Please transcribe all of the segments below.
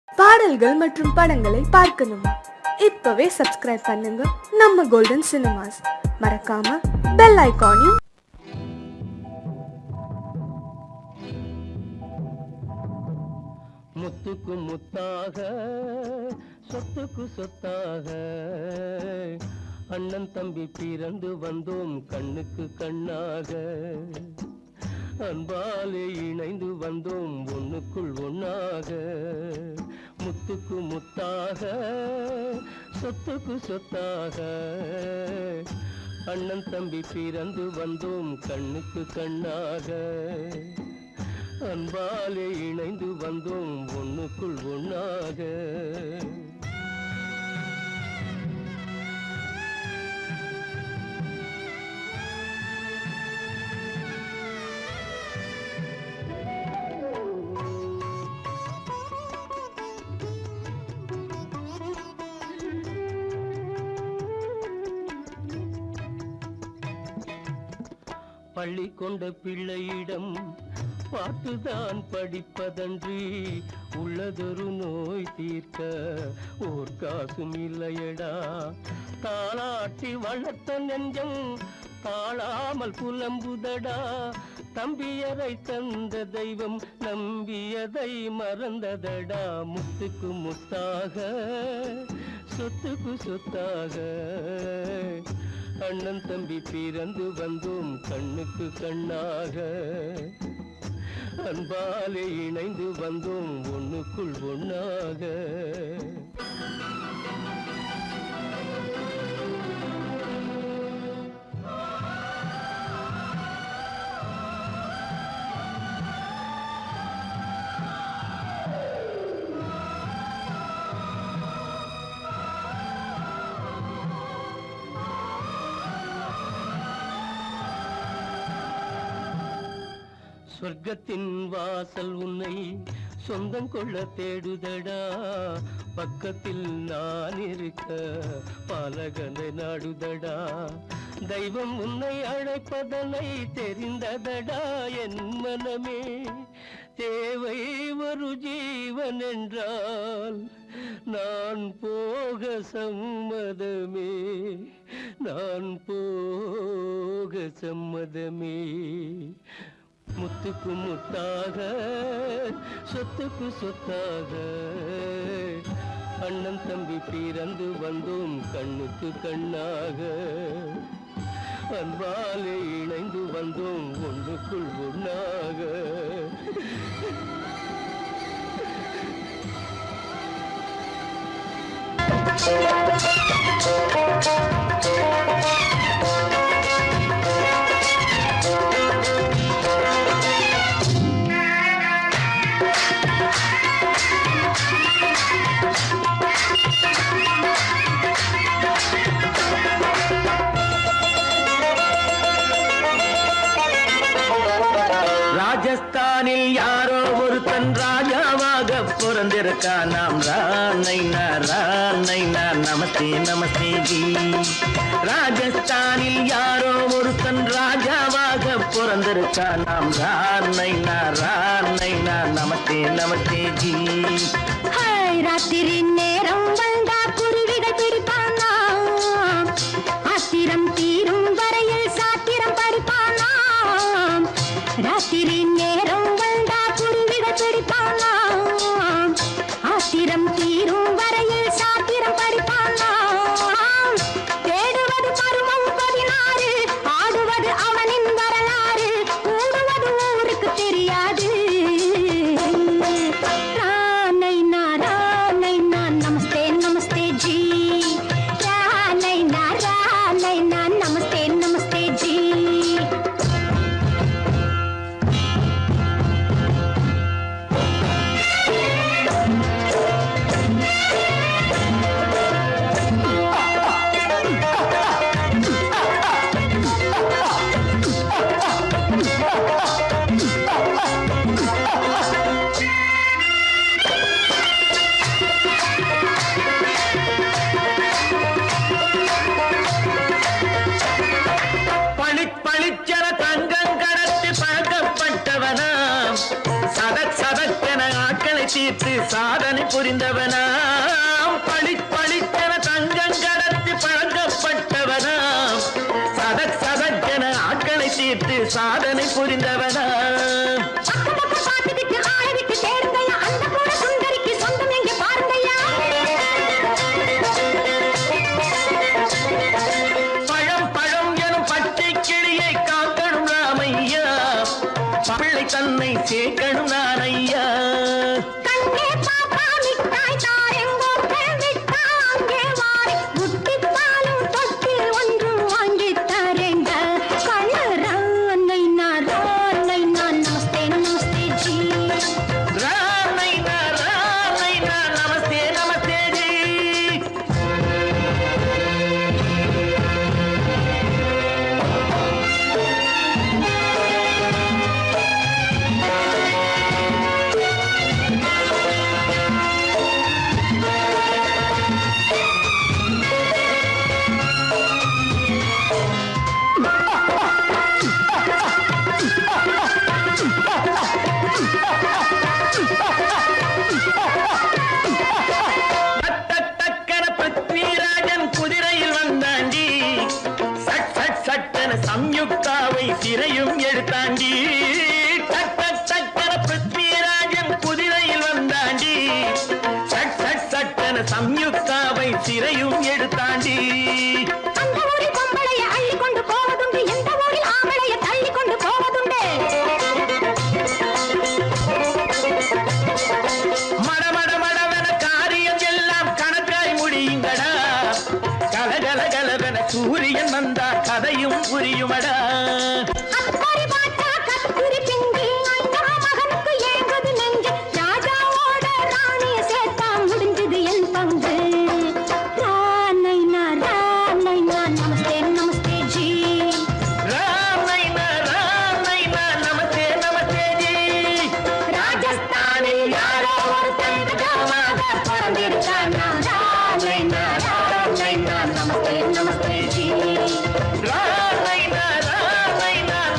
பாடல்கள் மற்றும் படங்களை பார்க்கணுமா? இப்பவே சப்ஸ்கிரைப் பண்ணுங்க நம்ம கோல்டன் சினிமாஸ். மறக்காம பெல் ஐகானையும். முத்துக்கு முத்தாக சொத்துக்கு சொத்தாக அண்ணன் தம்பி பிறந்து வந்தோம் கண்ணுக்கு கண்ணாக அன்பாலே இணைந்து வந்தோம் ஒண்ணுக்குள் ஒண்ணாக முத்துக்கு முத்தாக சொத்துக்கு சொத்தாக அண்ணன் தம்பி பிறந்து வந்தோம் கண்ணுக்கு கண்ணாக அன்பாலே இணைந்து வந்தோம் ஒண்ணுக்குள் ஒண்ணாக பள்ளி கொண்ட பிள்ளையிடம் பாட்டுதான் படிப்பதன்றி உள்ளதொரு நோய் தீர்க்க ஓர் காசும் இல்லையடா தாளாட்டி வளர்த்த நெஞ்சம் தாழாமல் புலம்புதடா தம்பியரை தந்த தெய்வம் நம்பியதை மறந்ததடா முத்துக்கு முத்தாக சொத்துக்கு சொத்தாக அண்ணன் தம்பி பிறந்து வந்தோம் கண்ணுக்கு கண்ணாக அன்பாலே இணைந்து வந்தோம் ஒண்ணுக்குள் ஒண்ணாக சொர்க்கத்தின் வாசல் உன்னை சொந்தம் கொள்ள தேடுதடா பக்கத்தில் நான் இருக்க பாலகனை நாடுதடா தெய்வம் உன்னை அழைப்பதனை தெரிந்ததடா என் மனமே தேவை ஒரு ஜீவன் என்றால் நான் போக சம்மதமே நான் போக சம்மதமே முத்துக்கு முத்தாக சொத்துக்கு சொத்தாக அண்ணன் தம்பி பிறந்து வந்தோம் கண்ணுக்கு கண்ணாக அன்பாலே இணைந்து வந்தோம் ஒன்றுக்குள் ஒண்ணாக ராஜஸ்தானில் யாரோ ஒருத்தன் ராஜாவாக பிறந்திருக்கான் நாம் ராணைனா நமஸ்தே நமஸ்தே ஜி ராஜஸ்தானில் யாரோ ஒருத்தன் ராஜாவாக பிறந்திருக்கான் நாம் ராணைனா நமஸ்தே நமஸ்தே ஜி ராத்திரி நேரம் வந்தா குருவிகள் பிடிப்பானா ஆத்திரம் தீரும் வரையில் சாத்திரம் படிப்பானா ராத்திரி நேரம் வந்தா குருவிகள் பிடிப்பானா ஆத்திரம் தீரும் வரையில் சாத்திரம் படிப்பானா தேடுவது பருவம் 16 ஆடுவது அவனின் வரலாறு கூடுவது ஊருக்கு தெரியாது நமஸ்தே நமஸ்தே ஜி நமஸ்தே நமஸ்தே ஜி தீர்த்து சாதனை புரிந்தவனாம் பளிச்சென தங்கம் கடத்தி பழக்கப்பட்டவனாம் சதக் சதக்கென ஆட்களை தீர்த்து சாதனை புரிந்தவனாம் பாட்டுக்கு ஆளவிட்டு தேடுங்கய்யா அந்த போல சுந்தரிக்கு சொந்தம் எங்க பாருங்கய்யா பழம் எனும் பச்சை கிளியை காக்கணும் ராமையா பிள்ளை தன்னை சேர்க்கணும் நான் ஐயா கண்ணே பாப்பா மிட்டாய் தாரெங்கோ விட்டா அங்கே வாரி முட்டிப்பாலும் தொட்டு ஒன்று வாங்கி தரேங்க கண்ணு ரானை நான் நமஸ்தே நமஸ்தே ஜி ராமை நான் நமஸ்தே நமஸ்தே ஜி டக்கன பிருத்விராஜன் குதிரையில் வந்தாண்டி சட்டென சம்யுக்தாவை சிறையும் எடுத்தாண்டி டக்கன பிருத்விராஜன் குதிரையில் வந்தாண்டி சட்டென சம்யுக்தாவை சிறையும் எடுத்தாண்டி அந்த ஊரில் பொம்பளைய அள்ளி கொண்டு போவதுண்டு எந்த ஊரில் ஆம்பளைய தள்ளி கொண்டு போவதுண்டு மடவென காரியம் எல்லாம் கணக்காய் முடியுங்கடா கலகலவென சூரியன் வந்தா கதையும் புரியுமடா அக்கறை பார்த்தா கத்திரி பிஞ்சு அண்ணா மகனுக்கு ஏங்குது நெஞ்சு ராஜாவோட ராணிய சேர்த்தா முடிஞ்சது என் பங்கு ரானை நான் நமஸ்தே நமஸ்தே ஜி ராமை நான் நமஸ்தே நமஸ்தே ஜி ராஜஸ்தானில் யாரோ ஒருத்தன் ராஜாவாக பிறந்திருக்கானா ரானை நான் நமஸ்தே நமஸ்தே ஜி ராமை நான்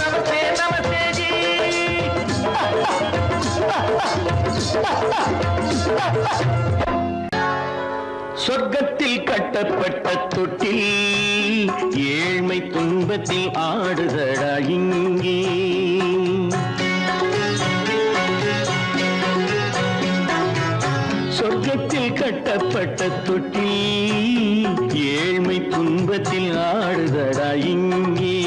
நமஸ்தே நமஸ்தே ஜி சொர்க்கத்தில் கட்டப்பட்ட தொட்டில் ஏழ்மை துன்பத்தில் ஆடுதடா இங்கே சொர்க்கத்தில் கட்டப்பட்ட தொட்டில் ஏழ்மை துன்பத்தில் ஆடுதடா இங்கே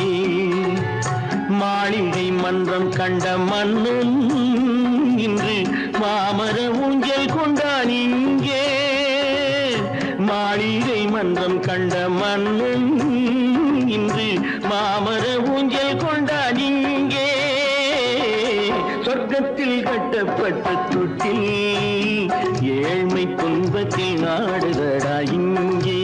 மாளிகை மன்றம் கண்ட மன்னன் இன்று மாமர ஊஞ்சல் கொண்டான் இங்கே மாளிகை மன்றம் கண்ட மன்னன் இன்று மாமர ஊஞ்சல் கொண்டான் இங்கே சொர்க்கத்தில் கட்டப்பட்ட தொட்டில் ஏழ்மை துன்பத்தில் நாடுதடா இங்கே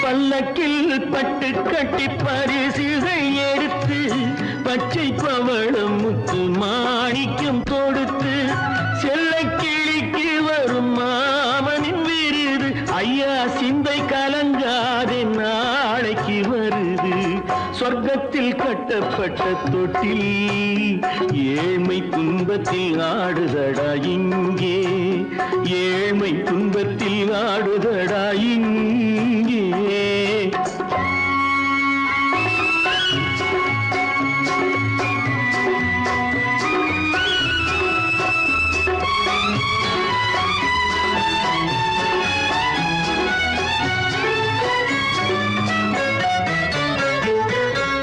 பல்லக்கில் பட்டு கட்டி பரிசுகள் எடுத்து பச்சை பவளம் முத்து மாணிக்கம் தொடுத்து செல்ல கிளிக்கு வரும் மாமனின் விருது ஐயா சிந்தை கலங்காதே நாளைக்கு வருது சொர்க்கத்தில் கட்டப்பட்ட தொட்டில் ஏழ்மை துன்பத்தில் ஆடுதடா இங்கே ஏழ்மை துன்பத்தில் ஆடுதடா இங்கே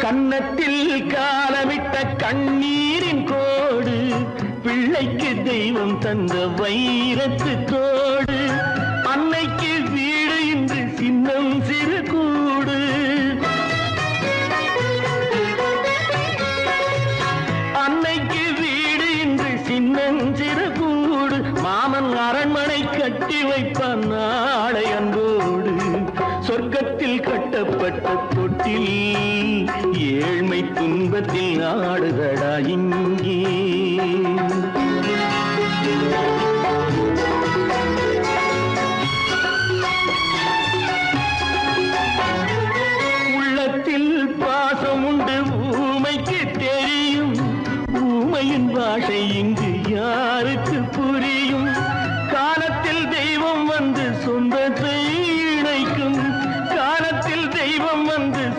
கன்னத்தில் காலமிட்ட கண்ணீரின் கோடு பிள்ளைக்கு தெய்வம் தந்த வைரத்து தோடு அன்னைக்கு வீடு இன்று சின்னம் சிறு கூடு அன்னைக்கு வீடு இன்று சின்னம் சிறு கூடு மாமன் அரண்மனை கட்டி வைப்பான் நாளை அன்போடு சொர்க்கத்தில் கட்டப்பட்ட தொட்டில் ஏழ்மை துன்பத்தில் ஆடுதடா இங்கே உள்ளத்தில்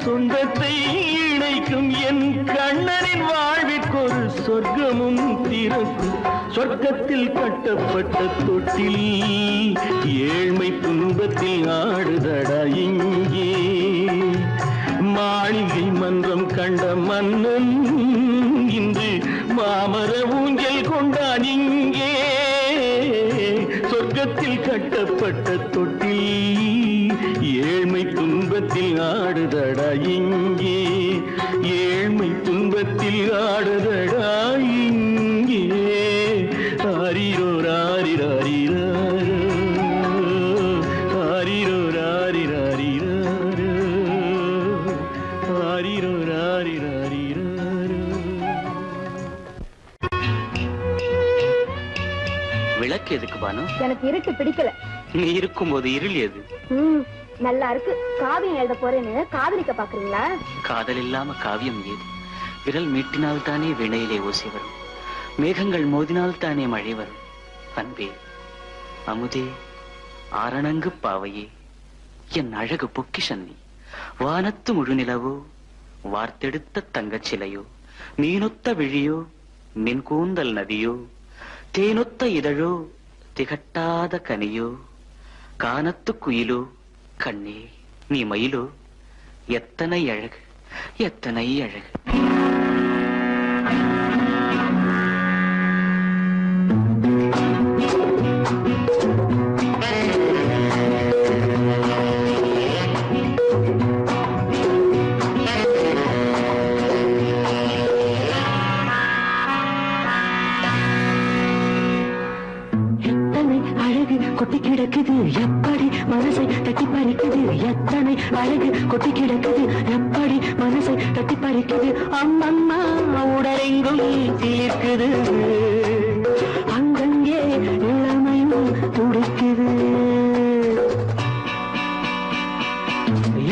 சொந்தத்தை இணைக்கும் என் கண்ணனின் வாழ்விற்கொரு சொர்க்கமும் திறக்கும். சொர்க்கத்தில் கட்டப்பட்ட தொட்டில் ஏழ்மை துன்பத்தில் ஆடுதடா இங்கே. மாளிகை மன்றம் கண்ட மன்னன் இன்று மாமர ஊஞ்சல் கொண்டான் இங்கே. சொர்க்கத்தில் கட்டப்பட்ட தொட்டில் ஏழ்மை துன்பத்தில் ஆடுதடா இங்கே. ஏழ்மை துன்பத்தில் ஆடுதடா இங்கே. ஆரிரோ ராரிராரிரோ, ஆரிரோ ராரிராரிரோ, ஆரிரோ ராரிராரிரோ. விளக்கு எதுக்கு பானு? எனக்கு இருட்டு பிடிக்கல. நீ இருக்கும்போது இருள் எது? நல்லா இருக்கு. காவியம் எழுத போறேன்னு காதலிக்க பாக்குறீங்களா? காதல் இல்லாம காவியம் ஏது? விரல் மீட்டினால் தானே வினையிலே ஓசை வரும், மேகங்கள் மோதினால் தானே மழை வரும். அன்பே, அமுதே, ஆரணங்கு பாவையே, என் அழகு பொக்கிஷன்னி. வானத்து முழுநிலவோ, வார்த்தெடுத்த தங்கச் சிலையோ, மீனொத்த விழியோ, மின் கூந்தல் நதியோ, தேனொத்த இதழோ, திகட்டாத கனியோ, கானத்து குயிலோ, கண்ணே நீ மயிலோ, எத்தனை அழகு, எத்தனை அழகு. கொட்டி கிடக்குது எப்படி மனசை தட்டி பறிக்குது. எத்தனை அழகு கொட்டி கிடக்குது எப்படி மனசை தட்டி பறிக்குது. அம்மம்மா உடலெங்கும் சீர்க்குது, அங்கங்கே இளமையும் துடிக்குது.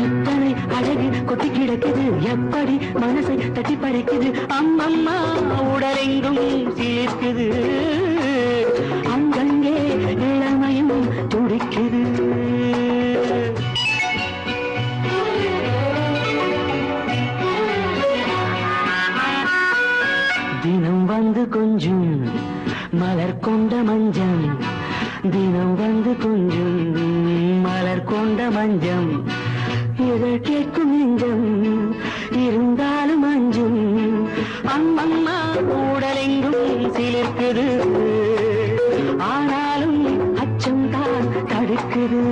எத்தனை அழகு கொட்டி கிடக்குது எப்படி மனசை தட்டி பறிக்குது. அம்மம்மா உடலெங்கும் சீர்க்குது, அங்கங்கே இளமையும் துடிக்குது. தினம் வந்து கொஞ்சம் மலர் கொண்ட மஞ்சம், தினம் வந்து கொஞ்சம் மலர் கொண்ட மஞ்சம். இதழ் கேட்கும் நெஞ்சம் இருந்தாலும் அஞ்சும். அம்மம்மா உடலெங்கும் சிலிர்க்குது, ஆனாலும் அச்சம் தான் தடுக்குது.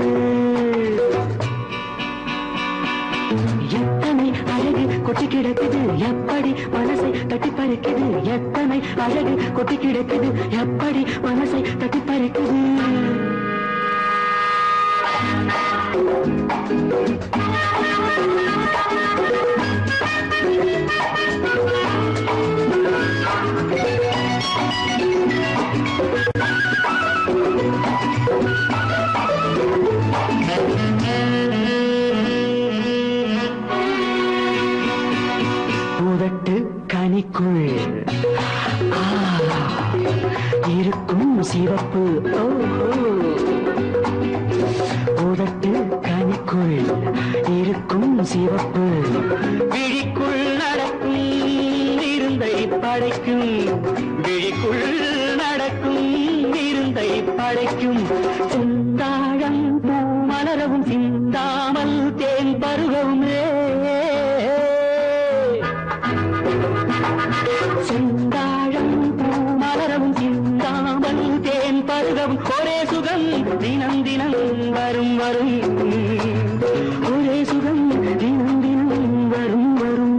எத்தனை அழகு கொட்டி கிடக்குது எப்படி மனசை தட்டி பறிக்குது. எத்தனை அழகு கொட்டி கிடக்குது எப்படி மனசை தட்டி பறிக்குது. பூதட்டு கனிக்குள் இருக்கும் சிவப்பு. பூதட்டு கனிக்குள் இருக்கும் சிவப்பு, விழிக்குள் நடக்கும் இருந்தை படைக்கும். விழிக்குள் நடக்கும் இருந்தை படைக்கும். சிந்தாழம் பூ மலரவும் சிந்தாமல் தேன் பருகவும். சிந்தாழம் பூ மலரவும் சிந்தாமல் தேன் பருகவும். ஒரே சுகம் தினம் தினம் வரும் வரும். ஒரே சுகம் தினம் தினம் வரும் வரும்.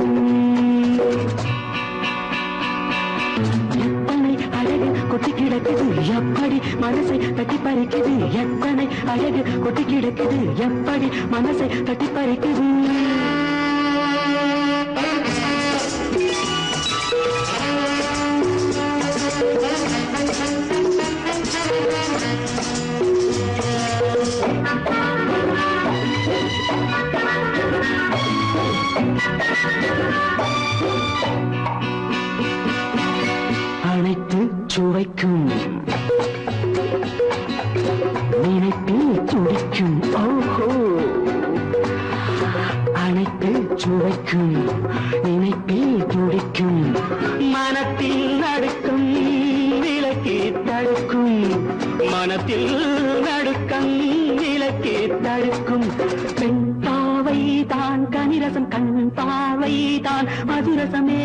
எத்தனை அழகு கொட்டி கிடக்குது எப்படி மனசை தட்டி பறிக்குது. எத்தனை அழகு கொட்டி கிடக்குது எப்படி மனசை தட்டி பறிக்குது. அனைத்து சுவைக்கும் நினைப்பில் துடிக்கும். ஓஹோ, அனைத்து சுவைக்கும் நினைப்பில் துடிக்கும் மனத்தில் நடுக்கும் விலக்கி தடுக்கும் மனத்தில் நடுக்கம் விலக்கி தடுக்கும் பெண் பாவை தான் கனிரசம் கண் பாவை தான் மதுரசமே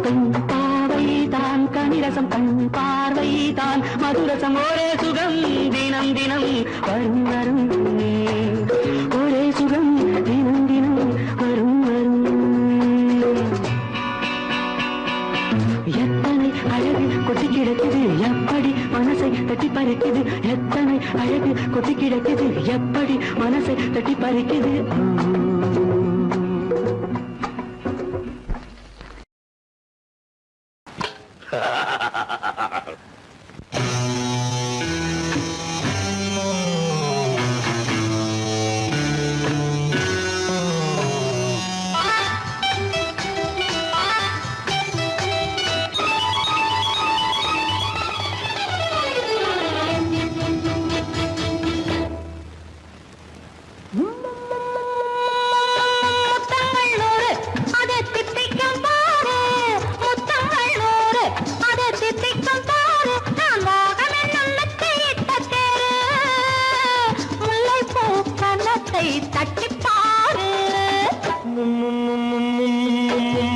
பெண் பாவை தான் கனிரசம் கண் பார்வை தான் மதுரசம் ஒரே சுகம் தினம் தினம் வரும் வரும் ஒரே சுகம் தினம் தினம் வரும் வரும் எத்தனை அழகு கொட்டி கிடக்குது எப்படி மனசை தட்டி பறிக்குது எத்தனை அழகு கொட்டி கிடக்குது எப்படி மனசை தட்டி பறிக்குது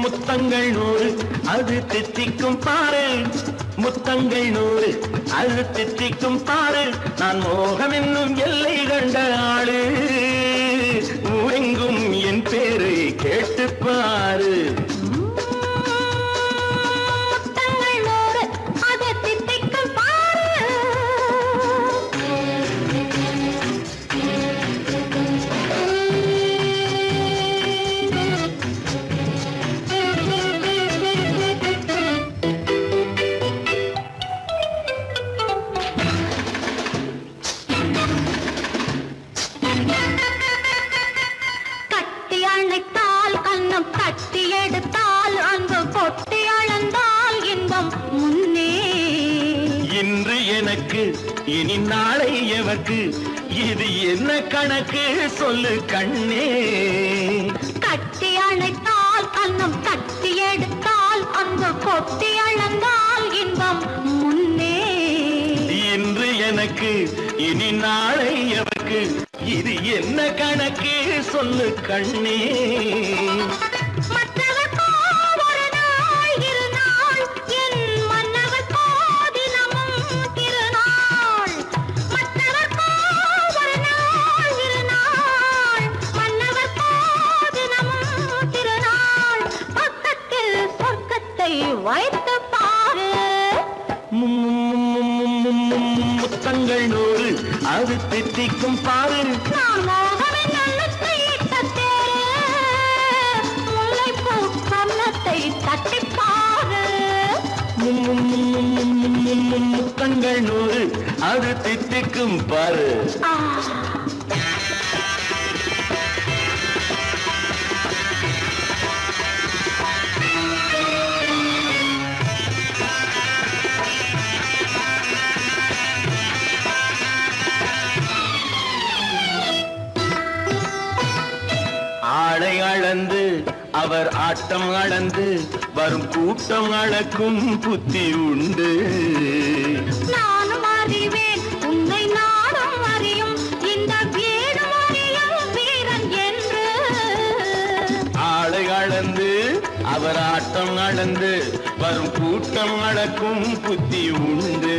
முத்தங்கள் நூறு அது தித்திக்கும் பாரு முத்தங்கள் நூறு அது தித்திக்கும் பாரு நான் மோகம் என்னும் எல்லை கண்ட ஆளு ஊரெங்கும் என் பேரை கேட்டு பாரு இனி நாளை எவர்க்கு இது என்ன கணக்கு சொல்லு கண்ணே கட்டி அணைத்தால் கண்ணம் கட்டி எடுத்தால் அந்த கொட்டி அளந்தால் இன்பம் முன்னே இன்று எனக்கு இனி நாளை எவர்க்கு இது என்ன கணக்கு சொல்லு கண்ணே வைத்து பாரு முத்தங்கள் நூறு அது தித்திக்கும் பாரு நான் மோகமே நல்லத்தை முல்லைப்பூ கன்னத்தை தட்டி பாரு முத்தங்கள் நூறு அது தித்திக்கும் பாரு ஆடை அளந்து அவர் ஆட்டம் அளந்து வரும் கூட்டம் அளக்கும் புத்தி உண்டு நானும் அறிவேன் உன்னை நாடும் அறியும் இந்த வீடும் அறியும் வீரன் என்று ஆடை அளந்து அவர் ஆட்டம் அளந்து வரும் கூட்டம் அளக்கும் புத்தி உண்டு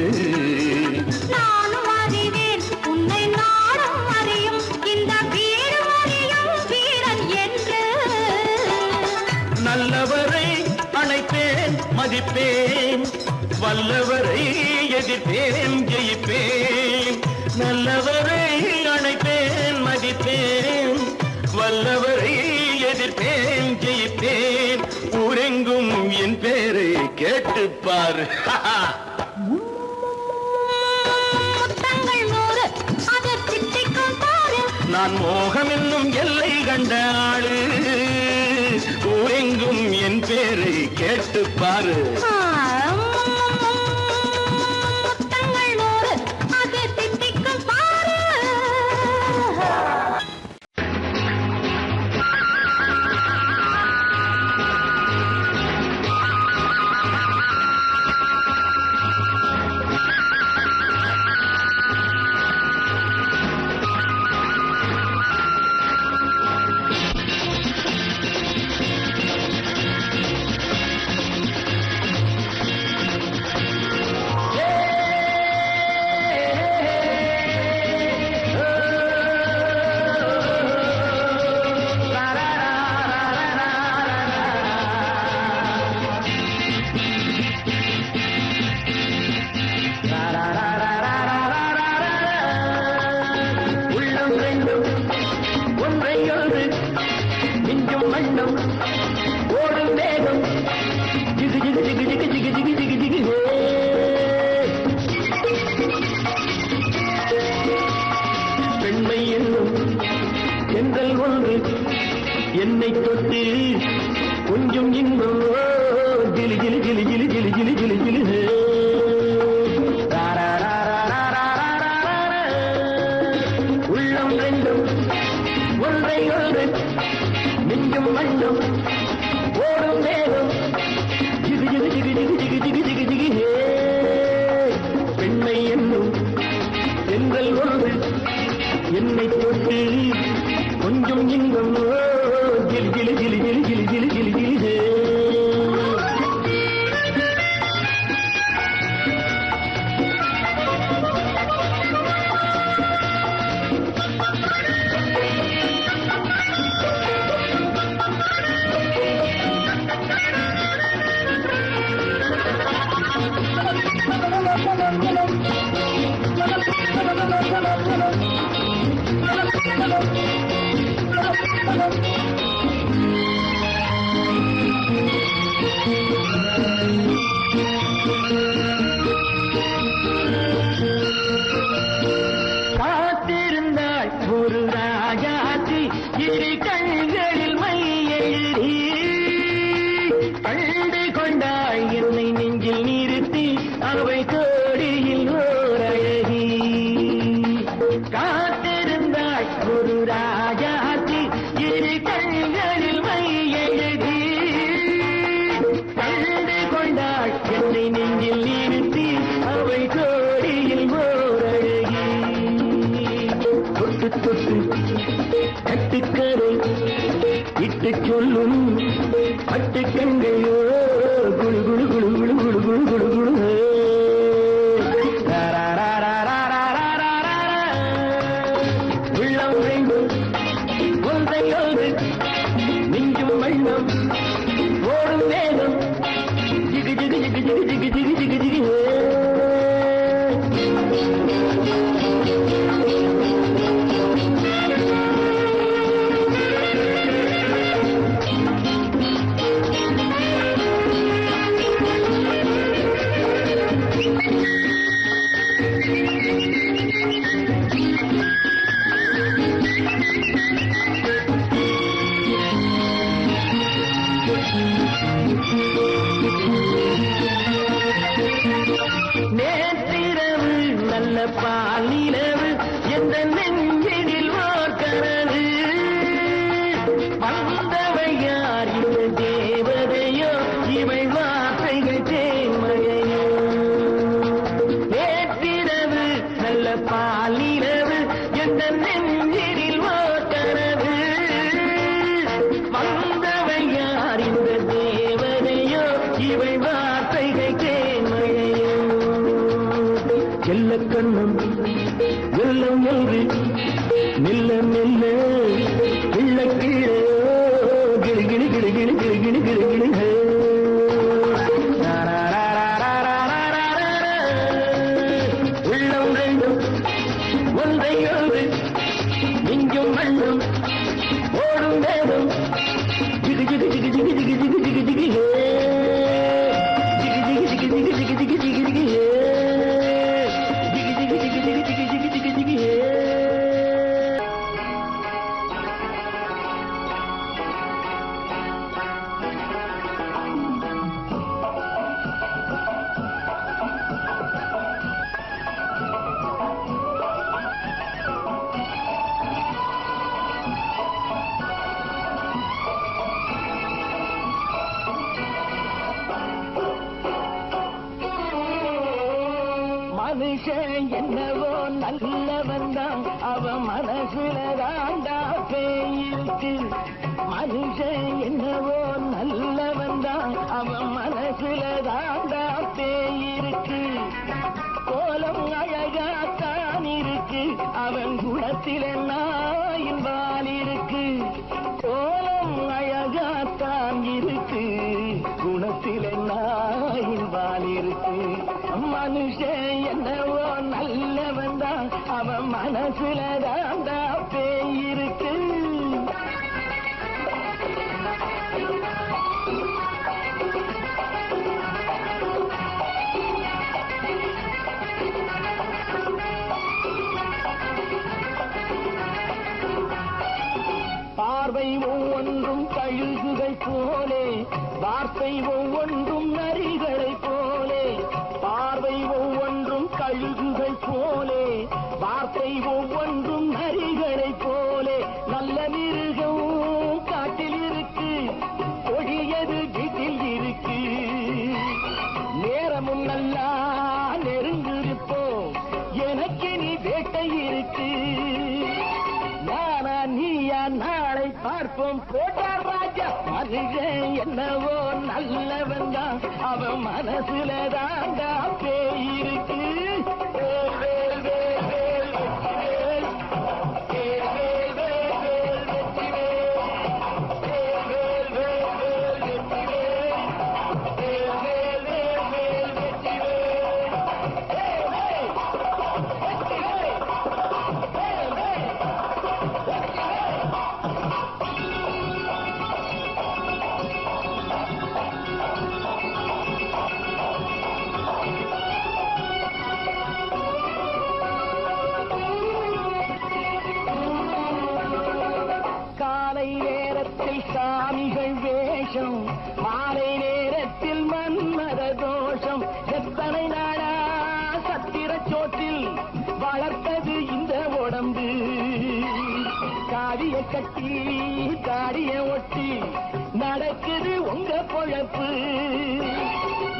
நானும் அறிவேன் உன்னை நாடும் அறியும் இந்த வீடும் அறியும் வீரன் என்று நல்லவரை அணைப்பேன் மதிப்பேன் வல்லவரை எதிர்ப்பேன் ஜெயிப்பேன் நல்லவரை அணைப்பேன் மதிப்பேன் வல்லவரை எதிர்ப்பேன் ஜெயிப்பேன் ஊரெங்கும் என் பேரை கேட்டுப்பார் முத்தங்கள் நூறு அதை திட்டிக்கும் பாரு நான் மோகம் என்னும் எல்லை கண்ட ஆளு ஊரெங்கும் என் பேரை கேட்டுப்பாரு முத்தங்கள் நூறு அதை திட்டிக்கும் பாரு சென்றல் ஒன்று என்னை தொட்டு கொஞ்சம் இன்பம் ஜிலி ஜிலி ஜிலி ஜிலி ஜிலி ஜிலி ஜிலி ஜிலி உள்ளம் ரெண்டும் ஒன்றை ஒன்று நெஞ்சும் மண்ணும் ஓடும் வேகம் ஜிகு ஜிகு ஜிகு ஜிகு ஜிகு ஜிகு ஜிகு ஜிகு பெண்மை என்னும் சென்றல் ஒன்று என்னை தொட்டு கொஞ்சம் இன்பம் ஜிலி ஜிலி ஜிலி ஜிலி ஜிலி ஜிலி ஜிலி ஜிலி காத்திருந்தாள் ஒரு ராஜாத்தி இரு கண்களில் மை எழுதி கண்டு கொண்டாள் என்னை நெஞ்சில் நிறுத்தி அவை கோடியில் ஓர் அழகி காத்திருந்தாள் ஒரு ராஜாத்தி இரு கண்களில் மை எழுதி கண்டு கொண்டாள் என்னை நெஞ்சில் நிறுத்தி அவை கோடியில் ஓர் அழகி தொட்டு தொட்டு கட்டுக்கரை இட்டு சொல்லும் பட்டு கண்கையோ குழு குழு குழு குழு குழு குழு குழு குழு உள்ளம் வேண்டும் ஒன்றை ஒன்று நெஞ்சும் வண்ணம் ஓடும் வேகம் ஜிகு ஜிகு ஜிகு ஜிகு ஜிகு ஜிகு ஜிகு ஜிகு நேற்றிரவு நல்ல பால் நிலவு எந்த நெஞ்சினில் ஓர்கிறது வந்தவை யார் இந்த தேவதையோ இவை வார்த்தைகள் தேன்மழையோ நேற்றிரவு நல்ல பால் நிலவு எந்த நெஞ்சினில் ஓர்கிறது வந்தவை யார் இந்த தேவதையோ இவை வார்த்தைகள் தேன்மழையோ செல்ல கண்ணம் வெள்ளம் என்று மெல்ல மெல்ல கிள்ள கீழே கிளி கிளி கிளி கிளி கிளி கிளி கிளி கிளி உள்ளம் ரெண்டும் ஒன்றை ஒன்று நெஞ்சும் மண்ணும் ஓடும் வேகம் ஜிகு ஜிகு ஜிகு ஜிகு ஜிகு ஜிகு ஜிகு ஜிகு ஜிகு ஜிகு ஜிகு ஜிகு ஜிகு ஜிகு ஜிகு மனுஷன் என்னவோ நல்லவன் தான் அவன் மனசுல தாண்டா பேயிருக்கு மனுஷன் என்னவோ நல்லவன் தான் அவன் மனசுல தாண்டா பேயிருக்கு கோலம் அழகாத்தான் இருக்கு அவன் குணத்தில நாயின் வால் இருக்கு கோலம் அழகாத்தான் இருக்கு குணத்தில நாயின் வால் இருக்கு மனுஷன் என்னவோ நல்லவன் தான் அவன் மனசுல தாண்டா பேயிருக்கு கழுகுகள் போலே வார்த்தை ஒவ்வொன்றும் நரிகளை போலே பார்வை ஒவ்வொன்றும் கழுகுகள் போலே வார்த்தை ஒவ்வொன்றும் நரிகளை போலே நல்ல மிருகம் காட்டில் இருக்கு கொடியது வீட்டில் இருக்கு நேரமும் நல்லா நெருங்கிருப்போம் எனக்கு நீ வேட்டை இருக்கு நானா நீயா நாளை பார்ப்போம் போட்டார் ராஜா மனுஷன் என்னவோ நல்லவன் தான் அவன் மனசுல தாண்டா பேய் இருக்கு வேல், வேல், வேல், வேல், வெற்றி வேல். வேல், வேல், வேல், வெற்றி வேல். வேல், வேல், வேல், வெற்றி வேல். வேல், வேல், வேல், வெற்றி வேல். வேல், வேல், வெற்றி வேல். காலை நேரத்தில் சாமிகள் வேஷம் மாலை நேரத்தில் மன்மத தோஷம் எத்தனை நாளா சத்திர சோற்றில் வளர்த்தது இந்த உடம்பு காவிய கட்டி தாடிய ஒட்டி நடக்குது உங்க பொழப்பு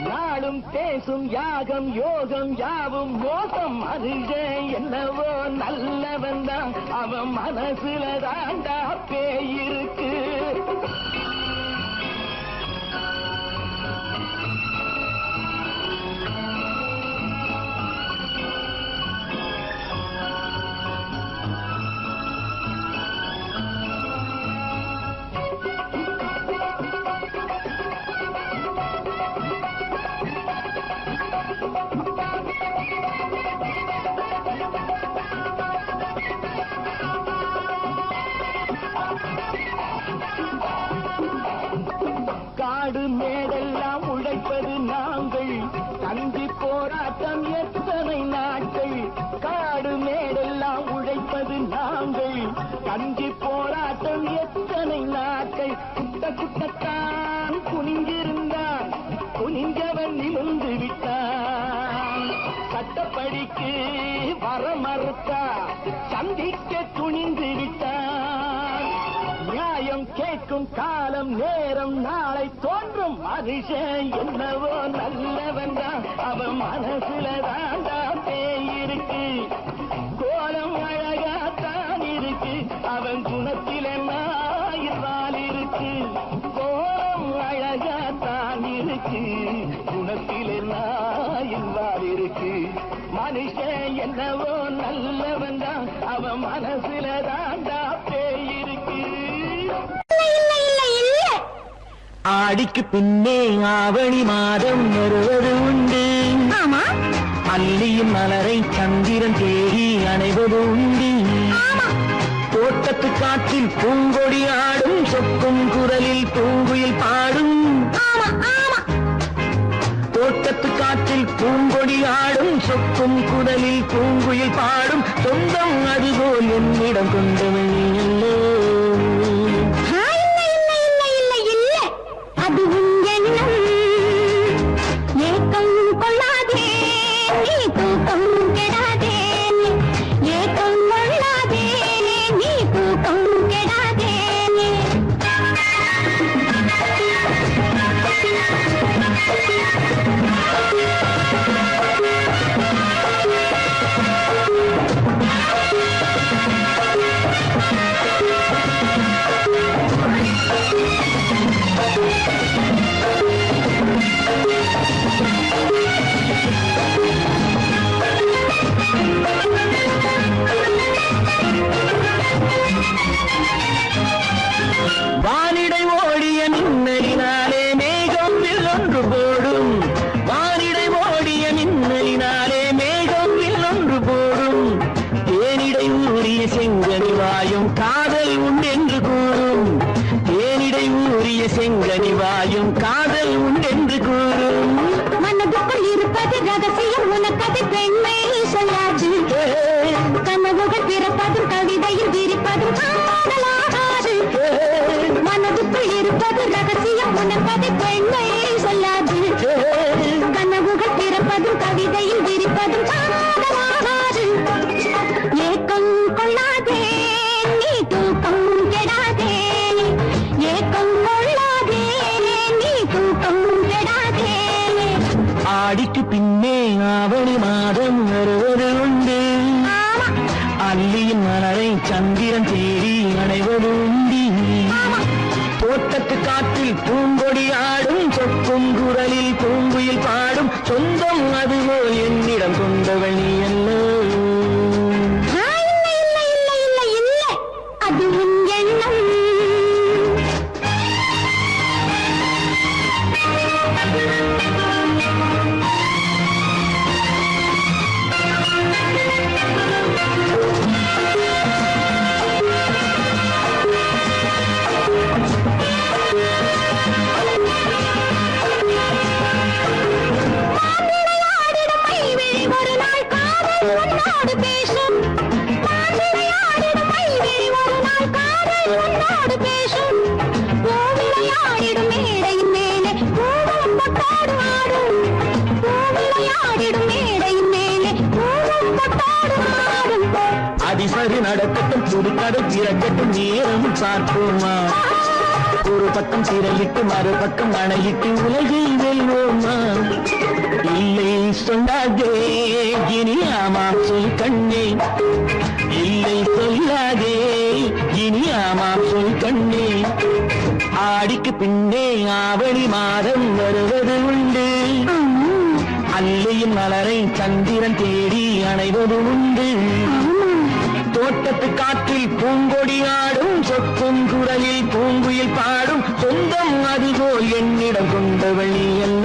நாளும் பேசும் யாகம் யோகம் யாவும் மோசம் மனுஷன் என்னவோ நல்லவன் தான் அவன் மனசுல தாண்டா பேய் இருக்கு காடு மேடெல்லாம் உழைப்பது நாங்கள் தந்தி போராட்டம் எத்தனை நாட்கள் காடு மேடெல்லாம் உழைப்பது நாங்கள் தந்தி போராட்டம் எத்தனை நாட்கள் குட்ட குட்டத்தான் குனிஞ்சிருந்தான் குனிஞ்சவன் நிமிர்ந்து விட்டான் சட்டப்படிக்கு வர மறுத்தா சந்திக்க துணிந்து விட்டான் நியாயம் கேட்கும் காலம் நேரம் நாளை தோன்றும் மனுஷன் என்னவோ நல்லவன் தான் அவன் மனசுல தாண்டா பேய் இருக்கு கோலம் அழகாத்தான் இருக்கு அவன் குணத்தில நாயிரால் இருக்கு கோலம் அழகாத்தான் இருக்கு குணத்தில நாயிரால் இருக்கு மனுஷன் என்னவோ நல்லவன் தான் அவன் மனசுல தாண்டா பேய் இருக்கு ஆடிக்கு பின்னே ஆவணி மாதம் வருவது உண்டு ஆமா அல்லியின் மலரை சந்திரன் தேடி அணைவது உண்டு தோட்டத்து காற்றில் பூங்கொடி ஆடும் சொக்கும் குரலில் பூங்குயில் பாடும் ஆமா ஆமா தோட்டத்து காற்றில் பூங்கொடி ஆடும் சொக்கும் குரலில் பூங்குயில் பாடும் சொந்தம் அதுபோல் என்னிடம் கொண்டவள் நீ அல்லோ அது உன் எண்ணம் ஏக்கம் கொள்ளாதே நீ தூக்கம் கெடாதே ஏக்கம் கொள்ளாதே நீ தூக்கம் கெடாதே வானிடை ஓடிய மின்னலினாலே மேகம் வில்லொன்று போடும் வானிடை ஓடிய மின்னலினாலே மேகம் வில்லொன்று போடும் தேனிடை ஊறிய செங்கனி வாயும் காதல் உண்டென்று கூறும் தேனிடை ஊறிய செங்கனி வாயும் காதல் உண்டென்று கூறும் மனதுக்குள் இருப்பது ரகசியம் உனக்கது பெண்மை சொல்லாது கனவுகள் பிறப்பதும் கவிதையில் விரிப்பதும் காதலாகாது மனதுக்குள் இருப்பது ஆவணி மாதம் வருவது உண்டு அல்லியின் மலரை சந்திரன் தேடி அடைவது உண்டி தோட்டத்து காற்றில் பூங்கொடி ஆடும் சொக்கும் குரலில் பூங்குயில் பாடும் சொந்தம் அதுபோல் என்னிடம் கொண்டவள் நீ அல்ல அது உன் எண்ணம் ஒரு நாள் காதல் உன்னோடு பேசும் ஒரு நாள் காதல் உன்னோடு பேசும் பூவிளையாடிடும் மேடையின் மேலே பூவும் பொட்டாடு ஆடும் பூவிளையாடிடும் மேடையின் மேலே பூவும் பொட்டாடு ஆடும் அதிசரி நடக்கட்டும் புதுக்கடை திறக்கட்டும் நேரம் பார்ப்போமா ஒரு பக்கம் சிறையிட்டு மறுபக்கம் அணையிட்டு உலகை வெல்வோமா இல்லை சொல்லாதே இனி ஆமாம் சொல் கண்ணே இல்லை சொல்லாதே இனி ஆமாம் சொல் கண்ணே ஆடிக்கு பின்னே ஆவணி மாதம் வருவது உண்டு அல்லையின் மலரை சந்திரன் தேடி அணைவது உண்டு தோட்டத்து காற்றில் பூங்கொடி ஆடும் சொக்கும் குரலில் பூங்குயில் பாடும் சொந்தம் அதுபோல் என்னிடம் கொண்டவள் நீ அல்ல